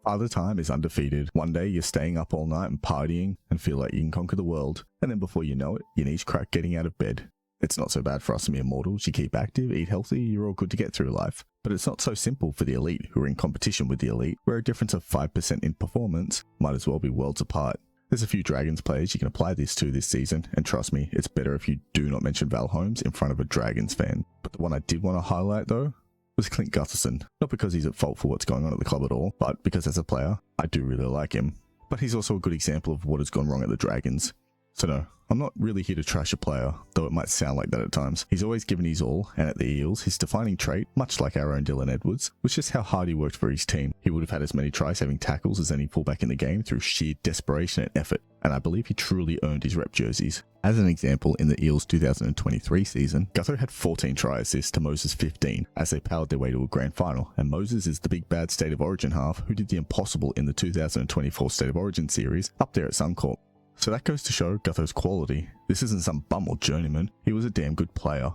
Other time is undefeated. One day you're staying up all night and partying and feel like you can conquer the world, and then before you know it, your knees crack getting out of bed. It's not so bad for us mere mortals. You keep active, eat healthy, you're all good to get through life. But it's not so simple for the elite who are in competition with the elite, where a difference of 5% in performance might as well be worlds apart. There's a few Dragons players you can apply this to this season, and trust me, it's better if you do not mention Val Holmes in front of a Dragons fan. But the one I did want to highlight though was Clint Gutherson. Not because he's at fault for what's going on at the club at all, but because as a player, I do really like him. But he's also a good example of what has gone wrong at the Dragons. So no, I'm not really here to trash a player, though it might sound like that at times. He's always given his all, and at the Eels, his defining trait, much like our own Dylan Edwards, was just how hard he worked for his team. He would have had as many try-saving tackles as any fullback in the game through sheer desperation and effort, and I believe he truly earned his rep jerseys. As an example, in the Eels 2023 season, Gutho had 14 try assists to Moses' 15 as they powered their way to a grand final, and Moses is the big bad State of Origin half who did the impossible in the 2024 State of Origin series up there at Suncorp. So that goes to show Gutho's quality. This isn't some bum or journeyman, he was a damn good player.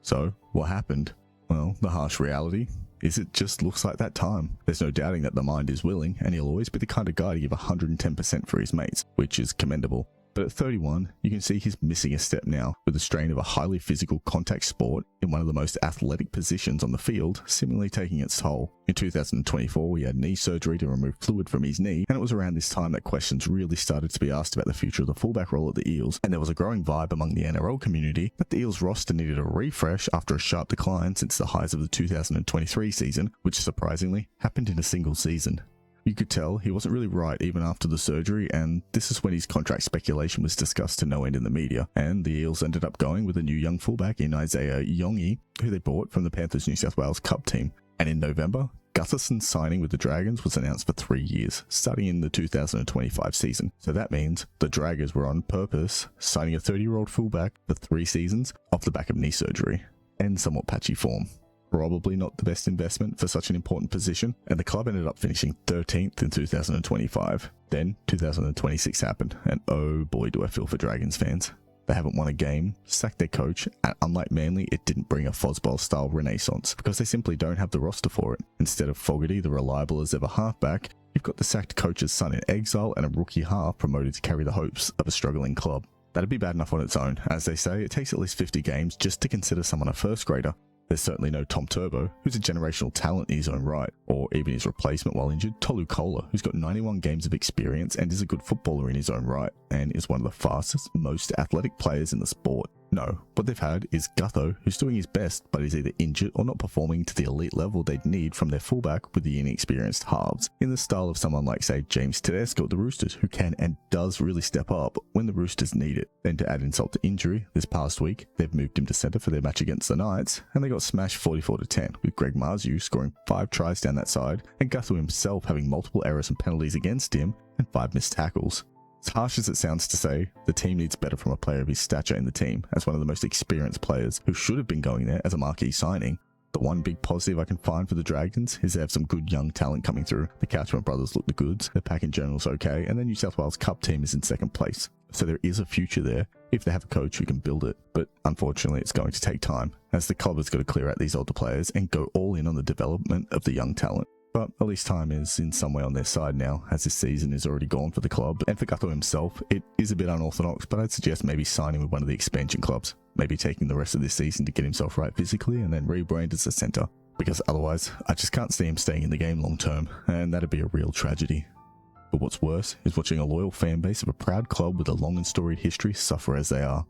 So, what happened? Well, the harsh reality is it just looks like that time. There's no doubting that the mind is willing, and he'll always be the kind of guy to give 110% for his mates, which is commendable. But at 31, you can see he's missing a step now, with the strain of a highly physical contact sport in one of the most athletic positions on the field seemingly taking its toll. In 2024, he had knee surgery to remove fluid from his knee, and it was around this time that questions really started to be asked about the future of the fullback role at the Eels, and there was a growing vibe among the NRL community that the Eels roster needed a refresh after a sharp decline since the highs of the 2023 season, which surprisingly happened in a single season. You could tell he wasn't really right even after the surgery, and this is when his contract speculation was discussed to no end in the media, and the Eels ended up going with a new young fullback in Isaiah Yongi, who they bought from the Panthers New South Wales Cup team. And in November, Gutherson's signing with the Dragons was announced for 3 years, starting in the 2025 season. So that means the Dragons were on purpose signing a 30-year-old fullback for 3 seasons off the back of knee surgery and somewhat patchy form. Probably not the best investment for such an important position, and the club ended up finishing 13th in 2025. Then 2026 happened, and oh boy do I feel for Dragons fans. They haven't won a game, sacked their coach, and unlike Manly, it didn't bring a Fosbol-style renaissance, because they simply don't have the roster for it. Instead of Fogarty, the reliable as ever halfback, you've got the sacked coach's son in exile and a rookie half promoted to carry the hopes of a struggling club. That'd be bad enough on its own. As they say, it takes at least 50 games just to consider someone a first grader. There's certainly no Tom Turbo, who's a generational talent in his own right, or even his replacement while injured, Tolu Kola, who's got 91 games of experience and is a good footballer in his own right, and is one of the fastest, most athletic players in the sport. No, what they've had is Gutho, who's doing his best, but is either injured or not performing to the elite level they'd need from their fullback with the inexperienced halves, in the style of someone like, say, James Tedesco at the Roosters, who can and does really step up when the Roosters need it. Then to add insult to injury, this past week, they've moved him to centre for their match against the Knights, and they got smashed 44-10, with Greg Marzu scoring 5 tries down that side, and Gutho himself having multiple errors and penalties against him, and 5 missed tackles. As harsh as it sounds to say, the team needs better from a player of his stature in the team, as one of the most experienced players who should have been going there as a marquee signing. The one big positive I can find for the Dragons is they have some good young talent coming through. The Couchman brothers look the goods, their pack in general is okay, and the New South Wales Cup team is in second place. So there is a future there if they have a coach who can build it, but unfortunately it's going to take time, as the club has got to clear out these older players and go all in on the development of the young talent. But at least time is in some way on their side now, as this season is already gone for the club. And for Gutho himself, it is a bit unorthodox, but I'd suggest maybe signing with one of the expansion clubs. Maybe taking the rest of this season to get himself right physically and then rebrand as a centre. Because otherwise, I just can't see him staying in the game long term, and that'd be a real tragedy. But what's worse is watching a loyal fan base of a proud club with a long and storied history suffer as they are.